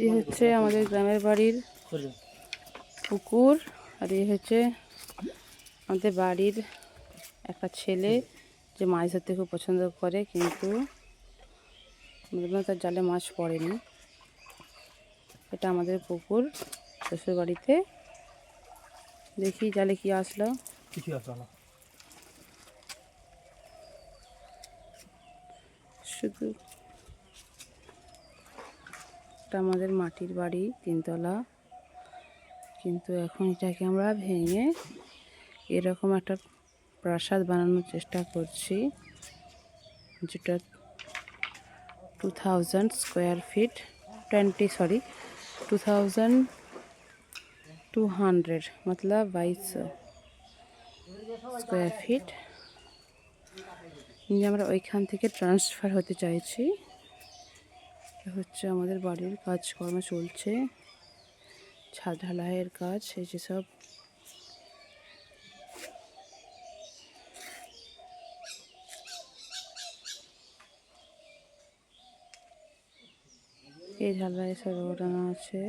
এই হচ্ছে আমাদের গ্রামের বাড়ির পুকুর, আর এই হচ্ছে আমাদের বাড়ির একটা ছেলে যে মাছ ধরতে খুব পছন্দ করে, কিন্তু তার জালে মাছ পড়েনি। এটা আমাদের পুকুর শ্বশুর বাড়িতে। দেখি জালে কি আসলো, কিছু আসলো না, শুধু এটা আমাদের মাটির বাড়ি 3 তলা, কিন্তু এখন এটাকে আমরা ভেঙে এরকম একটা প্রাসাদ বানানোর চেষ্টা করছি, যেটা 2000 স্কোয়ার ফিট 2200 मतलब 2200 স্কোয়ার ফিট। আমরা ওইখান থেকে ট্রান্সফার হতে চাইছি। হচ্ছে আমাদের বাড়ির কাজকর্ম চলছে, ছাদ ঢালাইয়ের কাজ, এই যে সব এই ঢালাই সব ওঠানো আছে।